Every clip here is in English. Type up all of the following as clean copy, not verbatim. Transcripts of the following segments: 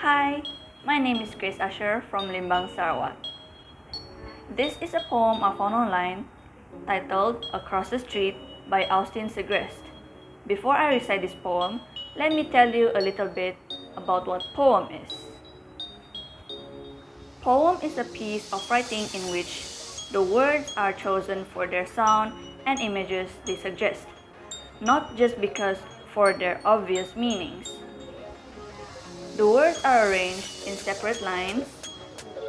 Hi, my name is Grace Asher from Limbang, Sarawak. This is a poem I found online titled Across the Street by Austin Segrest. Before I recite this poem, let me tell you a little bit about what poem is. Poem is a piece of writing in which the words are chosen for their sound and images they suggest, not just because for their obvious meanings. The words are arranged in separate lines,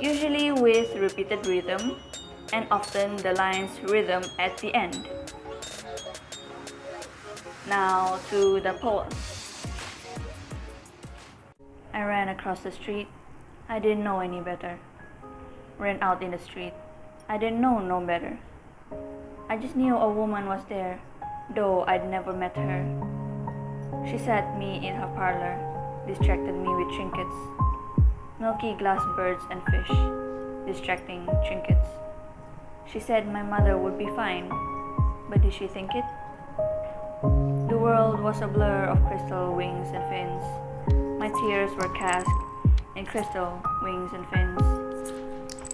usually with repeated rhythm, and often the line's rhythm at the end. Now to the poem. I ran across the street, I didn't know any better. Ran out in the street, I didn't know no better. I just knew a woman was there, though I'd never met her. She sat me in her parlor, distracted me with trinkets, milky glass birds and fish, distracting trinkets. She said my mother would be fine, but did she think it? The world was a blur of crystal wings and fins. My tears were cast in crystal wings and fins.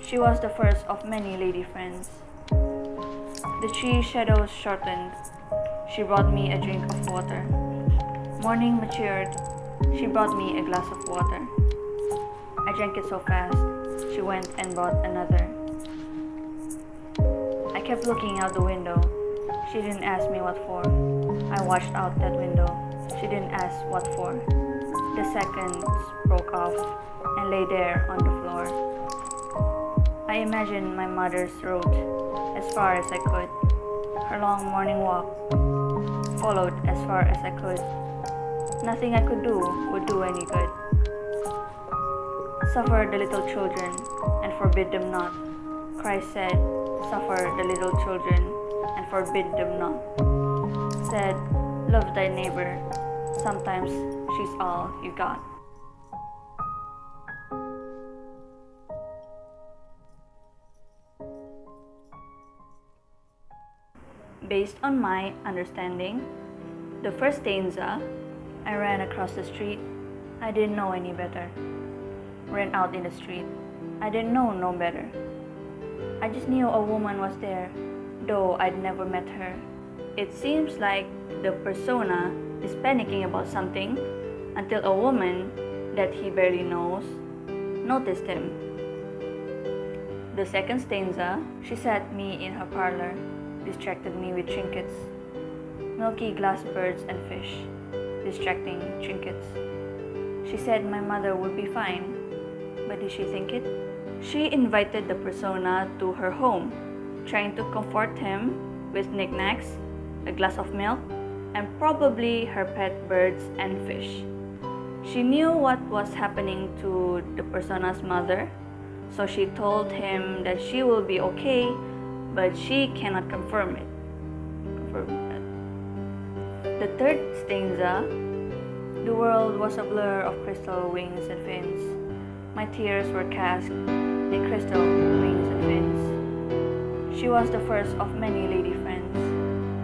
She was the first of many lady friends. The tree shadows shortened. She brought me a drink of water. Morning matured. She brought me a glass of water. I drank it so fast. She went and brought another. I kept looking out the window. She didn't ask me what for. I watched out that window. She didn't ask what for. The seconds broke off and lay there on the floor. I imagined my mother's road as far as I could. Her long morning walk followed as far as I could. Nothing I could do would do any good. Suffer the little children and forbid them not. Christ said, suffer the little children and forbid them not. Said, love thy neighbor. Sometimes she's all you got. Based on my understanding, the first stanza, I ran across the street, I didn't know any better. Ran out in the street, I didn't know no better. I just knew a woman was there, though I'd never met her. It seems like the persona is panicking about something until a woman that he barely knows noticed him. The second stanza, she sat me in her parlor, distracted me with trinkets, milky glass birds and fish, distracting trinkets. She said my mother would be fine, but did she think it? She invited the persona to her home, trying to comfort him with knickknacks, a glass of milk, and probably her pet birds and fish. She knew what was happening to the persona's mother, so she told him that she will be okay, but she cannot confirm it. The third stanza, the world was a blur of crystal wings and fins. My tears were cast in crystal wings and fins. She was the first of many lady friends.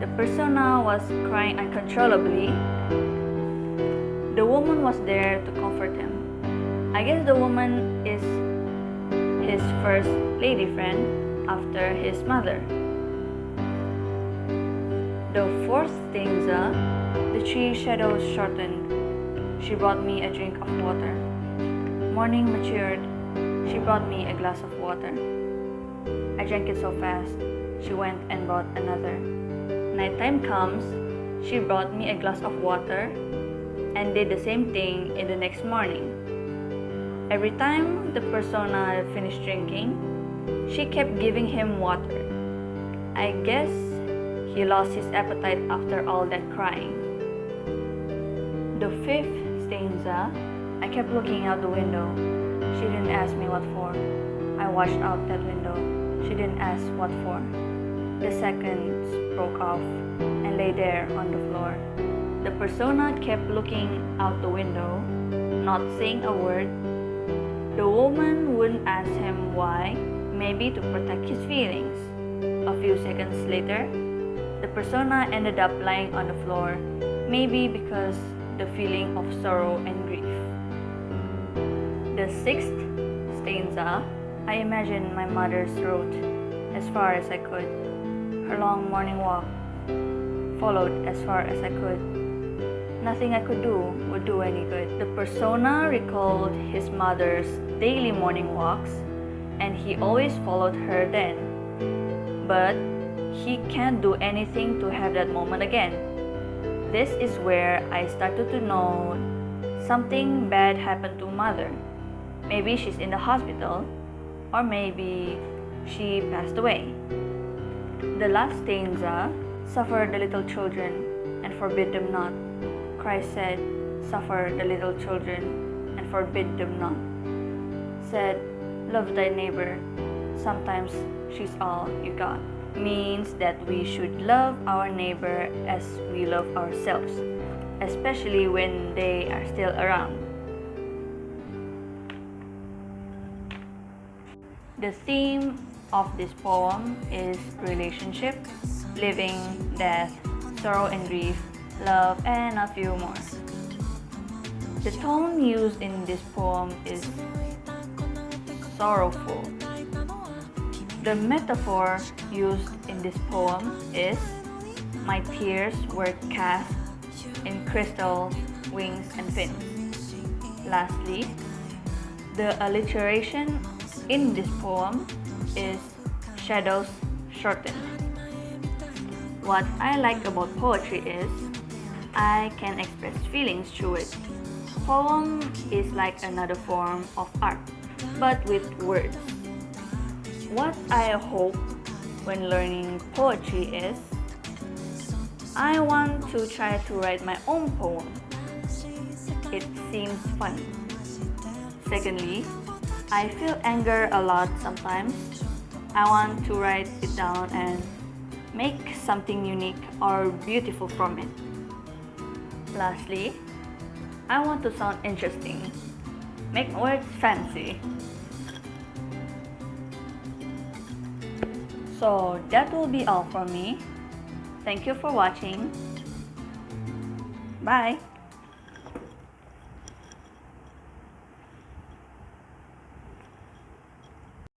The persona was crying uncontrollably. The woman was there to comfort him. I guess the woman is his first lady friend after his mother. The fourth stanza, the tree shadows shortened. She brought me a drink of water. Morning matured. She brought me a glass of water. I drank it so fast. She went and brought another. Nighttime comes. She brought me a glass of water and did the same thing in the next morning. Every time the persona finished drinking, she kept giving him water. I guess he lost his appetite after all that crying. The fifth stanza, I kept looking out the window. She didn't ask me what for. I watched out that window. She didn't ask what for. The seconds broke off and lay there on the floor. The persona kept looking out the window, not saying a word. The woman wouldn't ask him why, maybe to protect his feelings. A few seconds later, the persona ended up lying on the floor, maybe because the feeling of sorrow and grief. sixth stanza, I imagine my mother's road as far as I could. Her long morning walk followed as far as I could. Nothing I could do would do any good. The persona recalled his mother's daily morning walks, and he always followed her then. But he can't do anything to have that moment again. This is where I started to know something bad happened to mother. Maybe she's in the hospital, or maybe she passed away. The last stanza, suffer the little children and forbid them not. Christ said, suffer the little children and forbid them not. Said, love thy neighbor, sometimes she's all you got. Means that we should love our neighbor as we love ourselves, especially when they are still around. The theme of this poem is relationship, living, death, sorrow and grief, love, and a few more. The tone used in this poem is sorrowful. The metaphor used in this poem is my tears were cast in crystal wings and fins. Lastly, the alliteration in this poem is shadows shortened. What I like about poetry is I can express feelings through it. Poem is like another form of art, but with words. What I hope when learning poetry is I want to try to write my own poem. It seems fun. Secondly, I feel anger a lot sometimes. I want to write it down and make something unique or beautiful from it. Lastly, I want to sound interesting. Make words fancy. So that will be all from me. Thank you for watching. Bye.